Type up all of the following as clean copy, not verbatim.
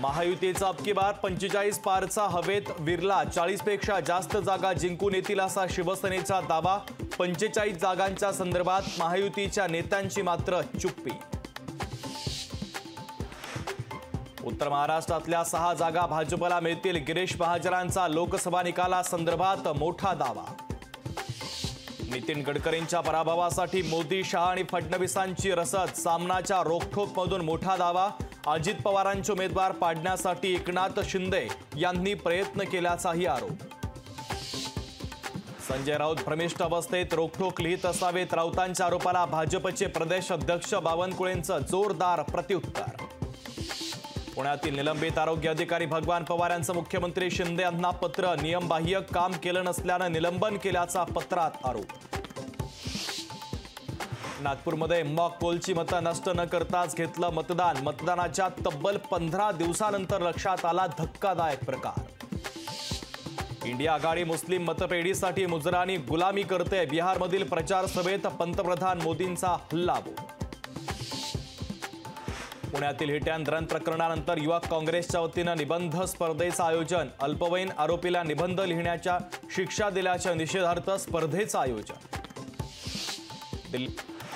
महायुतीचा अबकी बार 45 पारचा हवेत विरला। 40 पेक्षा जास्त जागा जिंकून येतील असा शिवसेनेचा दावा। 45 जागांच्या संदर्भात महायुतीच्या नेत्यांची मात्र चुप्पी। उत्तर महाराष्ट्रातल्या 6 जागा भाजपला मिळतील। गिरीश महाजनांचा लोकसभा निकालासंदर्भात मोठा दावा। नितीन गडकरींच्या पराभवासाठी मोदी, शहा आणि फडणवीसांची रसद। सामनाच्या रोखठोकमधून मोठा दावा। अजित पवारांचे उमेदवार पाडण्यासाठी एकनाथ शिंदे यांनी प्रयत्न केल्याचाही आरोप। संजय राऊत भ्रमिष्ट अवस्थेत रोखठोक लिहित असावेत। राऊतांच्या आरोपाला भाजपचे प्रदेश अध्यक्ष बावनकुळेंचं जोरदार प्रत्युत्तर। पुण्यातील निलंबित आरोग्य अधिकारी भगवान पवार यांचं मुख्यमंत्री शिंदे यांना पत्र। नियमबाह्य काम केलं नसल्यानं निलंबन केल्याचा पत्रात आरोप। नागपूरमध्ये मॉक पोलची मतं नष्ट न करताच घेतलं मतदान। मतदानाच्या तब्बल 15 दिवसानंतर लक्षात आला धक्कादायक प्रकार। इंडिया आघाडी मुस्लिम मतपेढीसाठी मुजरांनी गुलामी करते। बिहारमधील प्रचार सभेत पंतप्रधान मोदींचा हल्लाबोल। पुण्यातील हिट अँड रन प्रकरणानंतर युवक काँग्रेसच्या वतीनं निबंध स्पर्धेचं आयोजन। अल्पवयीन आरोपीला निबंध लिहिण्याच्या शिक्षा दिल्याच्या निषेधार्थ स्पर्धेचं आयोजन।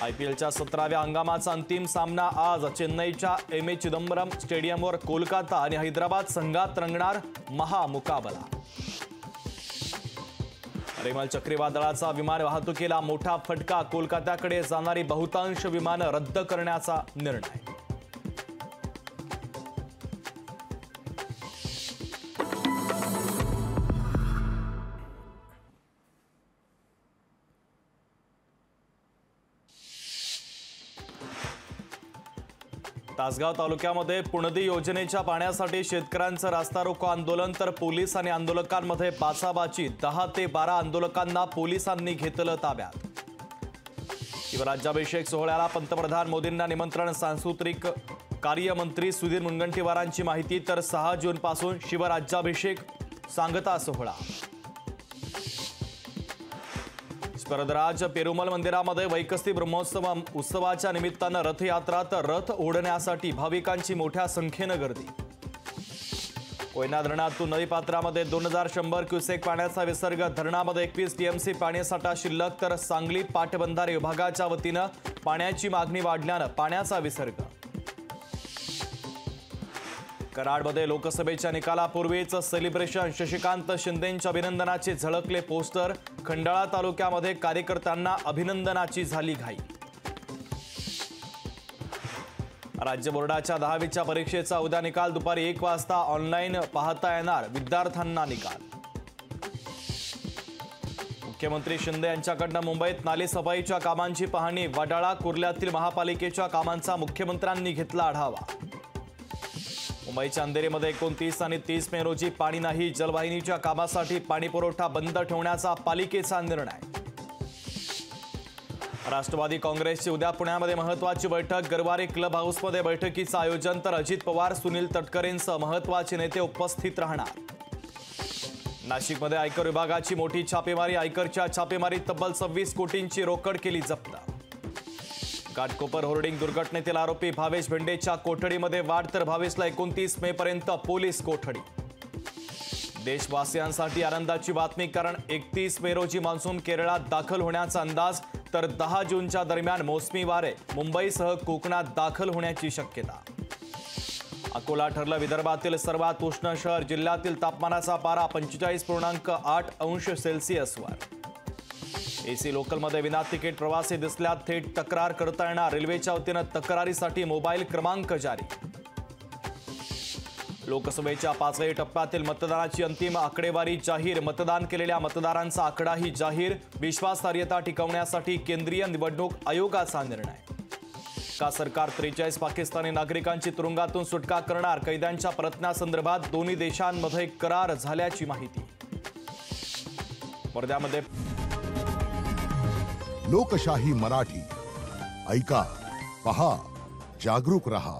आयपीएलच्या 17व्या हंगामाचा अंतिम सामना आज चेन्नईच्या एम ए चिदंबरम स्टेडियमवर कोलकाता आणि हैदराबाद संघात रंगणार महामुकाबला। रेमल चक्रीवादळाचा विमान वाहतुकीला मोठा फटका। कोलकात्याकडे जाणारी बहुतांश विमानं रद्द करण्याचा निर्णय। तासगाव तालुक्यामध्ये पुणदी योजनेच्या पाण्यासाठी शेतकऱ्यांचं रास्ता रोको आंदोलन, तर पोलीस आणि आंदोलकांमध्ये बाचाबाची। 10 ते 12 आंदोलकांना पोलिसांनी घेतलं ताब्यात। शिवराज्याभिषेक सोहळ्याला पंतप्रधान मोदींना निमंत्रण। सांस्कृतिक कार्यमंत्री सुधीर मुनगंटीवारांची माहिती, तर 6 जूनपासून शिवराज्याभिषेक सांगता सोहळा। स्पर्धराज पेरुमल मंदिरामध्ये वैकस्ती ब्रह्मोत्सव उत्सवाच्या निमित्तानं रथयात्रा, तर रथ ओढण्यासाठी भाविकांची मोठ्या संख्येनं गर्दी। कोयना धरणातून नदीपात्रामध्ये 2100 क्युसेक पाण्याचा विसर्ग। धरणामध्ये 21 टीएमसी पाणीसाठा शिल्लक, तर सांगली पाटबंधारे विभागाच्या वतीनं पाण्याची मागणी वाढल्यानं पाण्याचा विसर्ग। कराडमध्ये लोकसभेच्या निकालापूर्वीच सेलिब्रेशन। शशिकांत शिंदेंच्या अभिनंदनाचे झळकले पोस्टर। खंडाळा तालुक्यामध्ये कार्यकर्त्यांना अभिनंदनाची झाली घाई। राज्य बोर्डाच्या 10वीच्या परीक्षेचा उद्या निकाल दुपारी 1 वाजता ऑनलाईन पाहता येणार। विद्यार्थ्यांना निकाल। मुख्यमंत्री शिंदे यांच्याकडनं मुंबईत नाली सफाईच्या कामांची पाहणी। वडाळा कुर्ल्यातील महापालिकेच्या कामांचा मुख्यमंत्र्यांनी घेतला आढावा। मुंबईच्या अंधेरीमध्ये 29 आणि 30 मे रोजी पाणी नाही। जलवाहिनीच्या कामासाठी पाणीपुरवठा बंद ठेवण्याचा पालिकेचा निर्णय। राष्ट्रवादी काँग्रेसची उद्या पुण्यामध्ये महत्त्वाची बैठक। गरवारे क्लब हाऊसमध्ये बैठकीचं आयोजन, तर अजित पवार, सुनील तटकरेंसह महत्त्वाचे नेते उपस्थित राहणार। नाशिकमध्ये आयकर विभागाची मोठी छापेमारी। आयकरच्या छापेमारीत तब्बल 26 कोटींची रोकड केली जप्त। घाटकोपर होर्डिंग दुर्घटनेतील आरोपी भावेश भेंडेच्या कोठडीमध्ये वाढ, तर भावेशला 29 मे पर्यंत पोलीस कोठडी। देशवासियांसाठी आनंदाची बातमी, कारण 31 मे रोजी मान्सून केरळात दाखल होण्याचा अंदाज, तर 10 जूनच्या दरम्यान मोसमी वारे मुंबईसह कोकणात दाखल होण्याची शक्यता। अकोला ठरलं विदर्भातील सर्वात उष्ण शहर। जिल्ह्यातील तापमानाचा पारा 45.8 अंश सेल्सिअसवर। एसी लोकलमध्ये विना तिकीट प्रवासी दिसल्यात थेट तक्रार करता येणार। रेल्वेच्या वतीनं तक्रारीसाठी मोबाईल क्रमांक जारी। लोकसभेच्या 5व्या टप्प्यातील मतदानाची अंतिम आकडेवारी जाहीर। मतदान केलेल्या मतदारांचा आकडाही जाहीर। विश्वासार्हता टिकवण्यासाठी केंद्रीय निवडणूक आयोगाचा निर्णय। का सरकार 43 पाकिस्तानी नागरिकांची तुरुंगातून सुटका करणार? कैद्यांच्या परतण्यासंदर्भात दोन्ही देशांमध्ये करार झाल्याची माहिती। वर्ध्यामध्ये लोकशाही मराठी ऐका, पहा, जागरूक रहा।